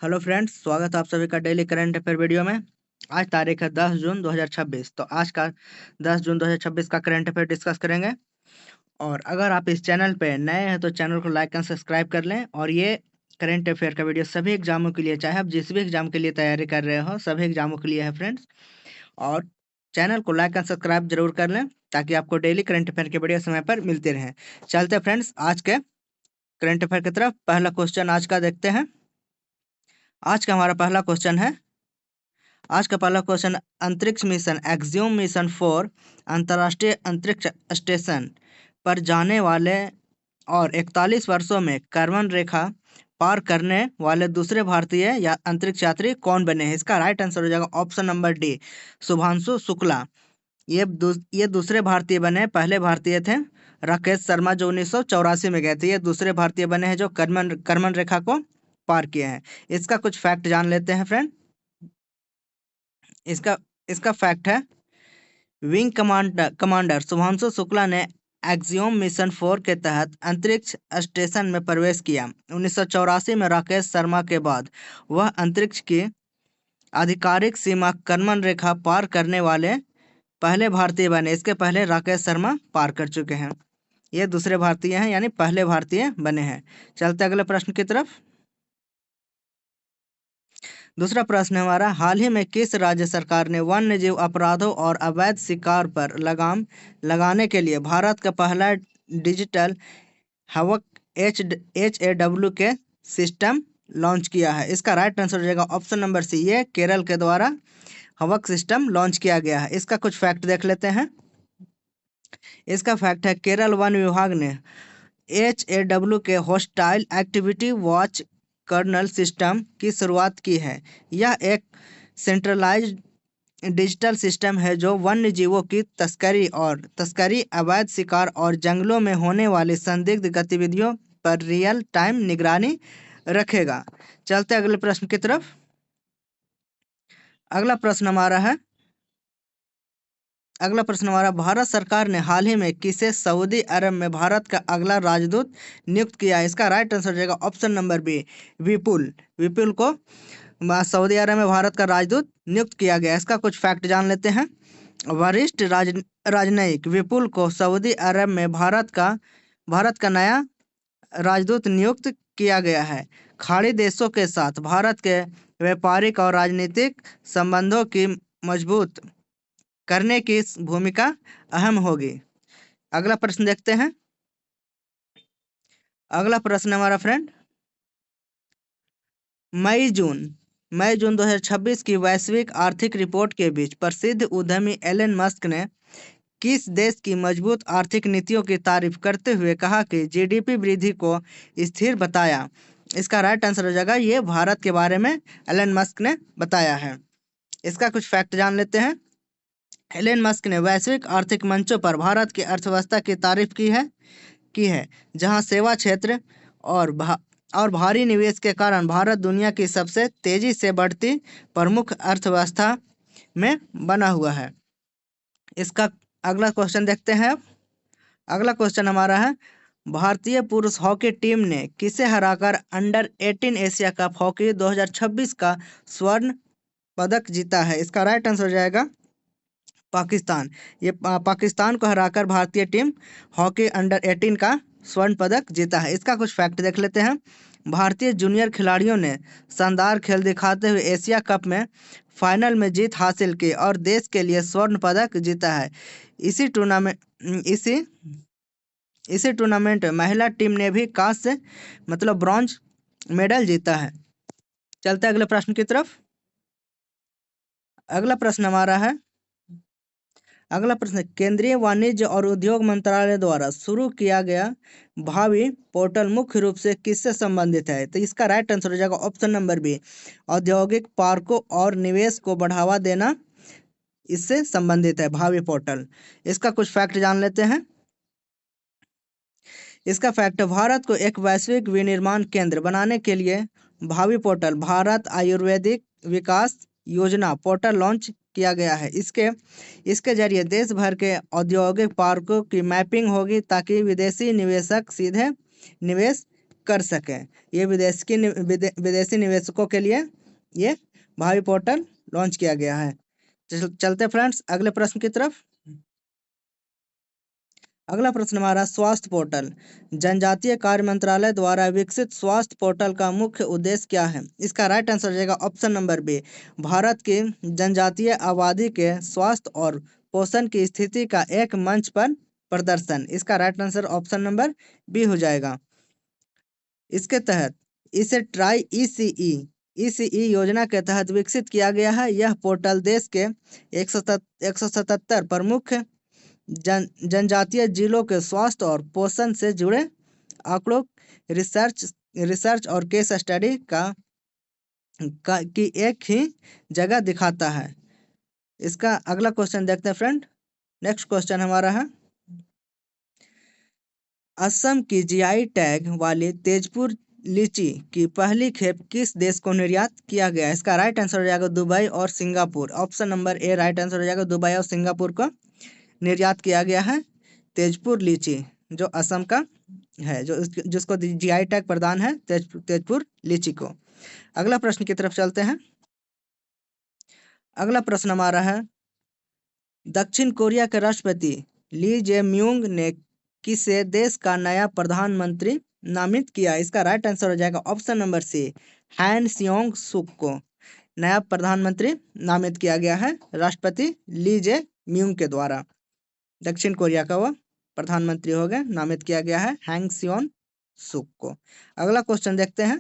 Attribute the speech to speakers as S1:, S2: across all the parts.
S1: Hello friends, स्वागत है आप सभी का डेली करंट अफेयर वीडियो में। आज तारीख है 10 जून 2026। तो आज का 10 जून 2026 का करंट अफेयर डिस्कस करेंगे। और अगर आप इस चैनल पे नए हैं तो चैनल को लाइक एंड सब्सक्राइब कर लें। और ये करंट अफेयर का वीडियो सभी एग्जामों के लिए, चाहे आप जिस भी एग्जाम के लिए तैयारी कर रहे हो, सभी एग्जामों के लिए है फ्रेंड्स। और चैनल को लाइक एंड सब्सक्राइब जरूर कर लें ताकि आपको डेली करंट अफेयर के वीडियो समय पर मिलते रहें। चलते फ्रेंड्स आज के करंट अफेयर की तरफ। पहला क्वेश्चन आज का देखते हैं। आज का हमारा पहला क्वेश्चन है। आज का पहला क्वेश्चन, अंतरिक्ष मिशन एक्सियोम मिशन 4 अंतर्राष्ट्रीय अंतरिक्ष स्टेशन पर जाने वाले और 41 वर्षों में कर्मण रेखा पार करने वाले दूसरे भारतीय या अंतरिक्ष यात्री कौन बने हैं? इसका राइट आंसर हो जाएगा option number D, Shubhanshu Shukla. ये दूसरे भारतीय बने। पहले भारतीय थे राकेश शर्मा जो 1984 में गए थे। ये दूसरे भारतीय बने हैं जो कर्मण रेखा को पार किए हैं। इसका कुछ फैक्ट जान लेते हैं फ्रेंड। इसका इसका फैक्ट है, विंग कमांडर शुभांशु शुक्ला ने एक्सियोम मिशन 4 के तहत अंतरिक्ष स्टेशन में प्रवेश किया। 1984 में राकेश शर्मा के बाद वह अंतरिक्ष की आधिकारिक सीमा कर्मण रेखा पार करने वाले पहले भारतीय बने। इसके पहले राकेश शर्मा पार कर चुके हैं। ये दूसरे भारतीय हैं, यानी पहले भारतीय बने हैं। चलते अगले प्रश्न की तरफ। दूसरा प्रश्न है हमारा, हाल ही में किस राज्य सरकार ने वन्यजीव अपराधों और अवैध शिकार पर लगाम लगाने के लिए भारत का पहला डिजिटल हवक HAW के सिस्टम लॉन्च किया है? इसका राइट आंसर हो जाएगा ऑप्शन नंबर सी, ये केरल के द्वारा हवक सिस्टम लॉन्च किया गया है। इसका कुछ फैक्ट देख लेते हैं। इसका फैक्ट है, केरल वन विभाग ने HAW के hostile activity watch kernel system की शुरुआत की है। यह एक सेंट्रलाइज्ड डिजिटल सिस्टम है जो वन्य जीवों की तस्करी, अवैध शिकार और जंगलों में होने वाली संदिग्ध गतिविधियों पर रियल टाइम निगरानी रखेगा। चलते अगले प्रश्न की तरफ। अगला प्रश्न हमारा, भारत सरकार ने हाल ही में किसे सऊदी अरब में भारत का अगला राजदूत नियुक्त किया है? इसका राइट आंसर हो जाएगा ऑप्शन नंबर बी, विपुल को सऊदी अरब में भारत का राजदूत नियुक्त किया गया। इसका कुछ फैक्ट जान लेते हैं। वरिष्ठ राजनयिक विपुल को सऊदी अरब में भारत का नया राजदूत नियुक्त किया गया है। खाड़ी देशों के साथ भारत के व्यापारिक और राजनीतिक संबंधों की मजबूत करने की भूमिका अहम होगी। अगला प्रश्न देखते हैं। अगला प्रश्न हमारा फ्रेंड, मई जून 2026 की वैश्विक आर्थिक रिपोर्ट के बीच प्रसिद्ध उद्यमी एलन मस्क ने किस देश की मजबूत आर्थिक नीतियों की तारीफ करते हुए कहा कि जीडीपी वृद्धि को स्थिर बताया? इसका राइट आंसर हो जाएगा, ये भारत के बारे में एलन मस्क ने बताया है। इसका कुछ फैक्ट जान लेते हैं। एलन मस्क ने वैश्विक आर्थिक मंचों पर भारत की अर्थव्यवस्था की तारीफ की है, जहां सेवा क्षेत्र और भारी निवेश के कारण भारत दुनिया की सबसे तेजी से बढ़ती प्रमुख अर्थव्यवस्था में बना हुआ है। इसका अगला क्वेश्चन देखते हैं। अगला क्वेश्चन हमारा है, भारतीय पुरुष हॉकी टीम ने किसे हराकर अंडर 18 एशिया कप हॉकी 2026 का स्वर्ण पदक जीता है? इसका राइट आंसर हो जाएगा पाकिस्तान। ये पाकिस्तान को हराकर भारतीय टीम हॉकी अंडर 18 का स्वर्ण पदक जीता है। इसका कुछ फैक्ट देख लेते हैं। भारतीय जूनियर खिलाड़ियों ने शानदार खेल दिखाते हुए एशिया कप में फाइनल में जीत हासिल की और देश के लिए स्वर्ण पदक जीता है। इसी टूर्नामेंट में महिला टीम ने भी कांस्य ब्रॉन्ज मेडल जीता है। चलते अगले प्रश्न की तरफ। अगला प्रश्न, केंद्रीय वाणिज्य और उद्योग मंत्रालय द्वारा शुरू किया गया भावी पोर्टल मुख्य रूप से किससे संबंधित है? तो इसका राइट आंसर हो जाएगा ऑप्शन नंबर बी, औद्योगिक पार्कों और निवेश को बढ़ावा देना इससे संबंधित है भावी पोर्टल। इसका कुछ फैक्ट जान लेते हैं। इसका फैक्ट, भारत को एक वैश्विक विनिर्माण केंद्र बनाने के लिए भावी पोर्टल भारत आयुर्वेदिक विकास योजना पोर्टल लॉन्च किया गया है। इसके जरिए देश भर के औद्योगिक पार्कों की मैपिंग होगी ताकि विदेशी निवेशक सीधे निवेश कर सकें। ये विदेशी निवेशकों के लिए ये भावी पोर्टल लॉन्च किया गया है। चलते फ्रेंड्स अगले प्रश्न की तरफ। अगला प्रश्न हमारा स्वास्थ्य पोर्टल। जनजातीय कार्य मंत्रालय द्वारा विकसित स्वास्थ्य पोर्टल का मुख्य उद्देश्य क्या है? इसका राइट आंसर हो जाएगा ऑप्शन नंबर बी, भारत की जनजातीय आबादी के स्वास्थ्य और पोषण की स्थिति का एक मंच पर प्रदर्शन। इसका right answer option number B हो जाएगा। इसके तहत इसे ट्राई ईसीई योजना के तहत विकसित किया गया है। यह पोर्टल देश के 177 प्रमुख जनजातीय जिलों के स्वास्थ्य और पोषण से जुड़े आंकड़ों, रिसर्च और केस स्टडी की एक ही जगह दिखाता है। इसका अगला क्वेश्चन देखते हैं फ्रेंड। नेक्स्ट क्वेश्चन हमारा है, असम की जीआई टैग वाली तेजपुर लीची की पहली खेप किस देश को निर्यात किया गया? इसका राइट आंसर हो जाएगा दुबई और Singapore. Option number A right answer हो जाएगा, दुबई और सिंगापुर को निर्यात किया गया है तेजपुर लीची, जो असम का है, जिसको जीआई टैग प्रदान है तेजपुर लीची को। अगला प्रश्न की तरफ चलते हैं। अगला प्रश्न हमारा है, दक्षिण कोरिया के राष्ट्रपति ली जे म्यूंग ने किसे देश का नया प्रधानमंत्री नामित किया? इसका राइट आंसर हो जाएगा ऑप्शन नंबर सी, हैन सियोंग सुक को नया प्रधानमंत्री नामित किया गया है राष्ट्रपति ली जे म्यूंग के द्वारा। दक्षिण कोरिया का वह प्रधानमंत्री हो गए, नामित किया गया है हैंग सियोन सुक को। अगला क्वेश्चन देखते हैं।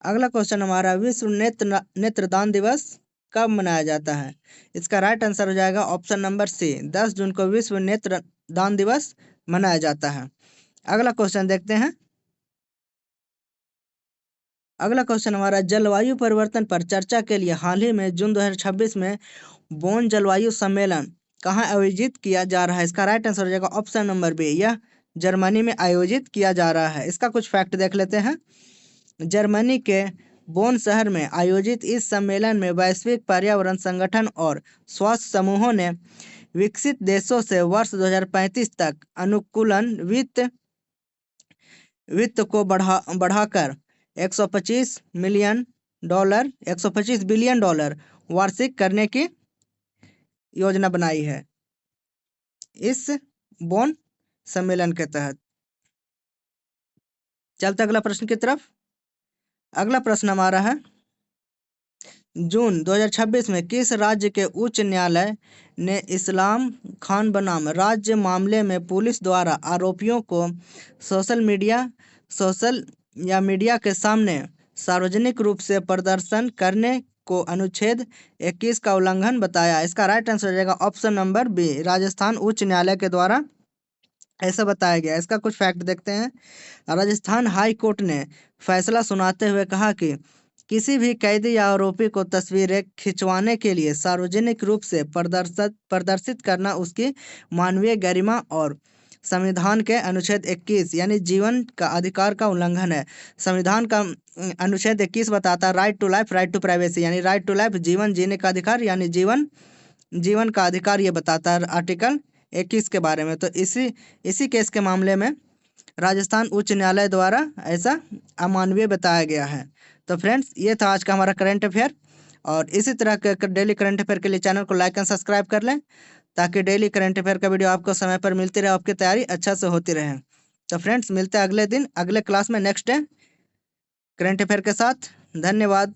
S1: अगला क्वेश्चन हमारा, विश्व नेत्रदान दिवस कब मनाया जाता है? इसका राइट आंसर हो जाएगा ऑप्शन नंबर सी, 10 जून को विश्व नेत्रदान दिवस मनाया जाता है। अगला क्वेश्चन देखते हैं। अगला क्वेश्चन हमारा, जलवायु परिवर्तन पर चर्चा के लिए हाल ही में जून 2026 में बोन जलवायु सम्मेलन कहाँ आयोजित किया जा रहा है? इसका राइट आंसर हो जाएगा ऑप्शन नंबर बी, यह जर्मनी में आयोजित किया जा रहा है। इसका कुछ फैक्ट देख लेते हैं। जर्मनी के बोन शहर में आयोजित इस सम्मेलन में वैश्विक पर्यावरण संगठन और स्वास्थ्य समूहों ने विकसित देशों से वर्ष 2035 तक अनुकूलन वित्त को बढ़ाकर 125 बिलियन डॉलर वार्षिक करने की योजना बनाई है इस बोन सम्मेलन के तहत। चलते अगला प्रश्न की तरफ। अगला प्रश्न हमारा है, जून 2026 में किस राज्य के उच्च न्यायालय ने इस्लाम खान बनाम राज्य मामले में पुलिस द्वारा आरोपियों को सोशल मीडिया के सामने सार्वजनिक रूप से प्रदर्शन करने को अनुच्छेद 21 का उल्लंघन बताया? इसका राइट आंसर हो जाएगा ऑप्शन नंबर बी, राजस्थान उच्च न्यायालय के द्वारा ऐसा बताया गया। इसका कुछ फैक्ट देखते हैं। राजस्थान हाई कोर्ट ने फैसला सुनाते हुए कहा कि किसी भी कैदी या आरोपी को तस्वीरें खिंचवाने के लिए सार्वजनिक रूप से प्रदर्शित करना उसकी मानवीय गरिमा और संविधान के अनुच्छेद 21 यानी जीवन का अधिकार का उल्लंघन है। संविधान का अनुच्छेद 21 बताता है right to life, right to privacy, यानी राइट टू लाइफ जीवन जीने का अधिकार, यानी जीवन का अधिकार ये बताता है आर्टिकल 21 के बारे में। तो इसी केस के मामले में राजस्थान उच्च न्यायालय द्वारा ऐसा अमानवीय बताया गया है। तो फ्रेंड्स, ये था आज का हमारा करंट अफेयर, और इसी तरह के डेली करंट अफेयर के लिए चैनल को लाइक एंड सब्सक्राइब कर लें, ताकि डेली करंट अफेयर का वीडियो आपको समय पर मिलती रहे, आपकी तैयारी अच्छा से होती रहे। तो फ्रेंड्स, मिलते हैं अगले दिन अगले क्लास में नेक्स्ट डे करंट अफेयर के साथ। धन्यवाद।